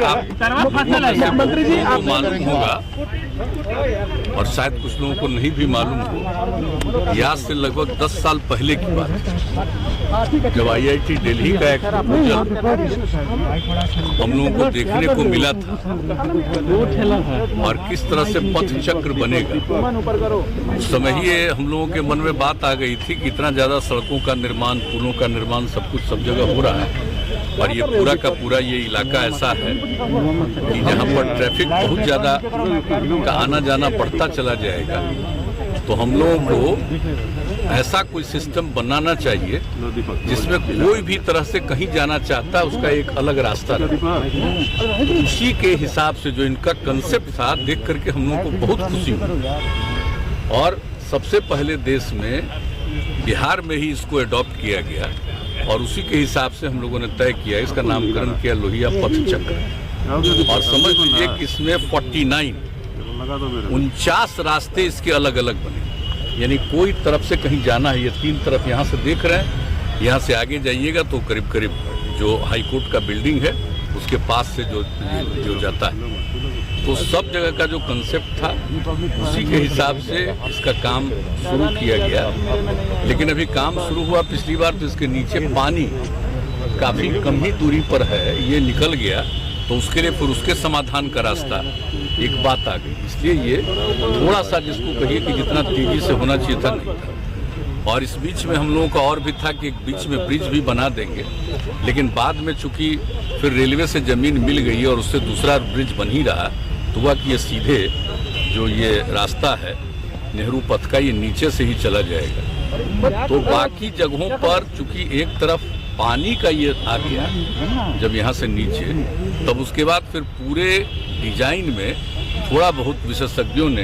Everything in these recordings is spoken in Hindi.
मंत्री जी आपको मालूम होगा और शायद कुछ लोगों को नहीं भी मालूम हो, यहाँ से लगभग 10 साल पहले की बात है जब IIT दिल्ली का एक प्रपोजल हम लोगों को देखने को मिला था और किस तरह से पथ चक्र बनेगा, उस समय ही हम लोगों के मन में बात आ गई थी कि इतना ज्यादा सड़कों का निर्माण, पुलों का निर्माण सब कुछ सब जगह हो रहा है और ये पूरा का पूरा ये इलाका ऐसा है कि जहाँ पर ट्रैफिक बहुत ज़्यादा का आना जाना बढ़ता चला जाएगा, तो हम लोगों को ऐसा कोई सिस्टम बनाना चाहिए जिसमें कोई भी तरह से कहीं जाना चाहता है उसका एक अलग रास्ता रहे। तो उसी के हिसाब से जो इनका कंसेप्ट था देख करके हम लोगों को बहुत खुशी हुई और सबसे पहले देश में बिहार में ही इसको अडॉप्ट किया गया और उसी के हिसाब से हम लोगों ने तय किया, इसका नामकरण किया लोहिया पथ चक्र। और समझ लीजिए कि इसमें 49 रास्ते इसके अलग अलग बने, यानी कोई तरफ से कहीं जाना है, ये 3 तरफ यहाँ से देख रहे हैं, यहाँ से आगे जाइएगा तो करीब करीब जो हाई कोर्ट का बिल्डिंग है उसके पास से जो जाता है, तो सब जगह का जो कंसेप्ट था उसी के हिसाब से इसका काम शुरू किया गया। लेकिन अभी काम शुरू हुआ पिछली बार तो इसके नीचे पानी काफ़ी कम ही दूरी पर है, ये निकल गया तो उसके लिए फिर उसके समाधान का रास्ता एक बात आ गई, इसलिए ये थोड़ा सा जिसको कहिए कि जितना तेजी से होना चाहिए था नहीं था। और इस बीच में हम लोगों का और भी था कि एक बीच में ब्रिज भी बना देंगे, लेकिन बाद में चूंकि फिर रेलवे से ज़मीन मिल गई और उससे दूसरा ब्रिज बन ही रहा तो हुआ कि ये सीधे जो ये रास्ता है नेहरू पथ का ये नीचे से ही चला जाएगा। तो बाकी जगहों पर चूंकि एक तरफ पानी का ये आ गया जब यहाँ से नीचे, तब उसके बाद फिर पूरे डिजाइन में थोड़ा बहुत विशेषज्ञों ने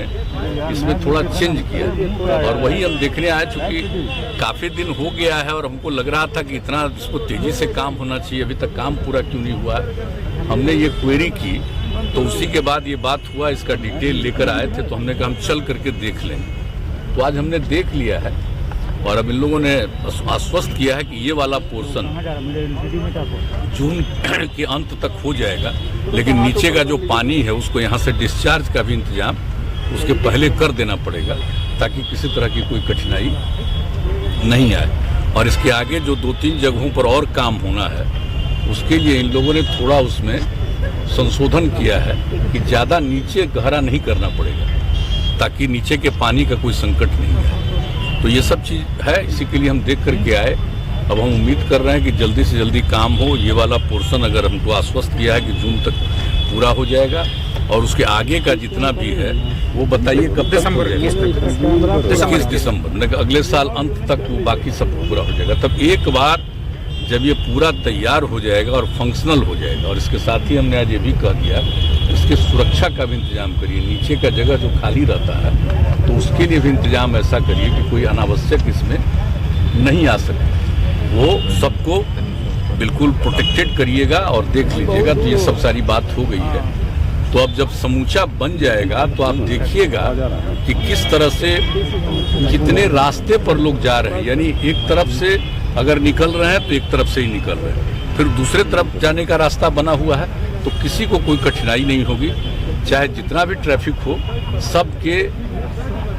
इसमें थोड़ा चेंज किया और वही हम देखने आए। चूँकि काफ़ी दिन हो गया है और हमको लग रहा था कि इतना इसको तेज़ी से काम होना चाहिए, अभी तक काम पूरा क्यों नहीं हुआ। हमने ये क्वेरी की तो उसी के बाद ये बात हुआ, इसका डिटेल लेकर आए थे तो हमने कहा हम चल करके देख लेंगे। तो आज हमने देख लिया है और अब इन लोगों ने आश्वस्त किया है कि ये वाला पोर्शन जून के अंत तक हो जाएगा, लेकिन नीचे का जो पानी है उसको यहाँ से डिस्चार्ज का भी इंतजाम उसके पहले कर देना पड़ेगा ताकि किसी तरह की कोई कठिनाई नहीं आए। और इसके आगे जो 2-3 जगहों पर और काम होना है उसके लिए इन लोगों ने थोड़ा उसमें संशोधन किया है कि ज़्यादा नीचे गहरा नहीं करना पड़ेगा ताकि नीचे के पानी का कोई संकट नहीं है। तो ये सब चीज़ है, इसी के लिए हम देख करके आए। अब हम उम्मीद कर रहे हैं कि जल्दी से जल्दी काम हो। ये वाला पोर्शन अगर हमको आश्वस्त किया है कि जून तक पूरा हो जाएगा और उसके आगे का जितना भी है वो बताइए कब दिसंबर 21 दिसंबर अगले साल अंत तक वो बाकी सब पूरा हो जाएगा। तब एक बार जब ये पूरा तैयार हो जाएगा और फंक्शनल हो जाएगा, और इसके साथ ही हमने आज ये भी कह दिया इसके सुरक्षा का भी इंतजाम करिए, नीचे का जगह जो खाली रहता है तो उसके लिए भी इंतजाम ऐसा करिए कि कोई अनावश्यक इसमें नहीं आ सके, वो सबको बिल्कुल प्रोटेक्टेड करिएगा और देख लीजिएगा। तो ये सब सारी बात हो गई है। तो अब जब समूचा बन जाएगा तो आप देखिएगा कि किस तरह से कितने रास्ते पर लोग जा रहे हैं, यानी एक तरफ से अगर निकल रहे हैं तो एक तरफ से ही निकल रहे हैं, फिर दूसरे तरफ जाने का रास्ता बना हुआ है तो किसी को कोई कठिनाई नहीं होगी, चाहे जितना भी ट्रैफिक हो सबके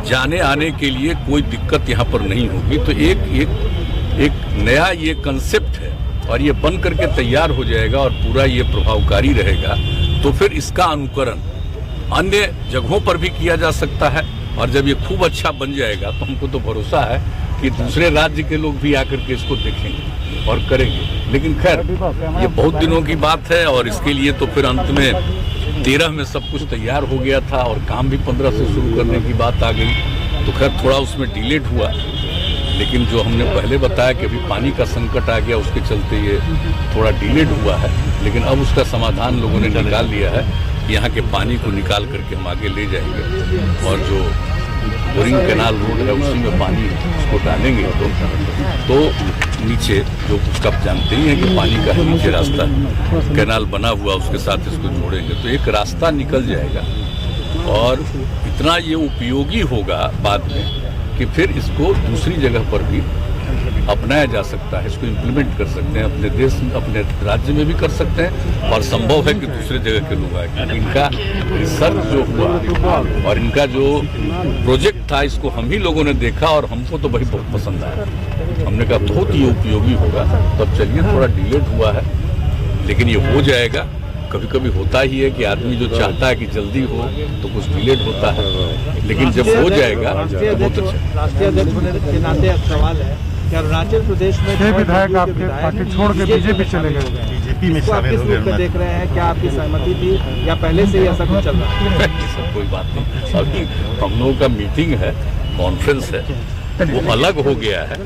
जाने आने के लिए कोई दिक्कत यहाँ पर नहीं होगी। तो एक नया ये कंसेप्ट है और ये बन करके तैयार हो जाएगा और पूरा ये प्रभावकारी रहेगा, तो फिर इसका अनुकरण अन्य जगहों पर भी किया जा सकता है। और जब ये खूब अच्छा बन जाएगा तो हमको तो भरोसा है कि दूसरे राज्य के लोग भी आकर के इसको देखेंगे और करेंगे। लेकिन खैर ये बहुत दिनों की बात है और इसके लिए तो फिर अंत में 13 में सब कुछ तैयार हो गया था और काम भी 15 से शुरू करने की बात आ गई, तो खैर थोड़ा उसमें डिलेड हुआ। लेकिन जो हमने पहले बताया कि अभी पानी का संकट आ गया उसके चलते ये थोड़ा डिलेड हुआ है, लेकिन अब उसका समाधान लोगों ने निकाल लिया है कि यहाँ के पानी को निकाल करके हम आगे ले जाएंगे और जो बोरिंग कैनाल रोड है उसी में पानी उसको डालेंगे तो नीचे जो उसका जानते ही हैं कि पानी का नीचे रास्ता कैनाल बना हुआ उसके साथ इसको जोड़ेंगे तो एक रास्ता निकल जाएगा और इतना ये उपयोगी होगा बाद में कि फिर इसको दूसरी जगह पर भी अपनाया जा सकता है, इसको इम्प्लीमेंट कर सकते हैं, अपने देश अपने राज्य में भी कर सकते हैं और संभव है कि दूसरे जगह के लोग आए। इनका रिसर्च जो हुआ और इनका जो प्रोजेक्ट था, इसको हम ही लोगों ने देखा और हमको तो बहुत पसंद आया। हमने कहा बहुत ही उपयोगी होगा। तो अब चलिए, थोड़ा डिलेड हुआ है लेकिन ये हो जाएगा। कभी कभी होता ही है कि आदमी जो चाहता है कि जल्दी हो तो कुछ डिलेड होता है, लेकिन जब हो जाएगा तो बहुत अच्छा। राष्ट्रीय अध्यक्ष होने के नाते एक सवाल है कि अरुणाचल प्रदेश में 6 विधायक आपके पार्टी छोड़ के बीजेपी चले गए, बीजेपी में शामिल हो गए, देख रहे हैं, क्या आपकी सहमति थी या पहले से ही ऐसा कुछ चल रहा है? सब कोई बात नहीं, अभी हम लोगों का मीटिंग है, कॉन्फ्रेंस है, वो अलग हो गया है।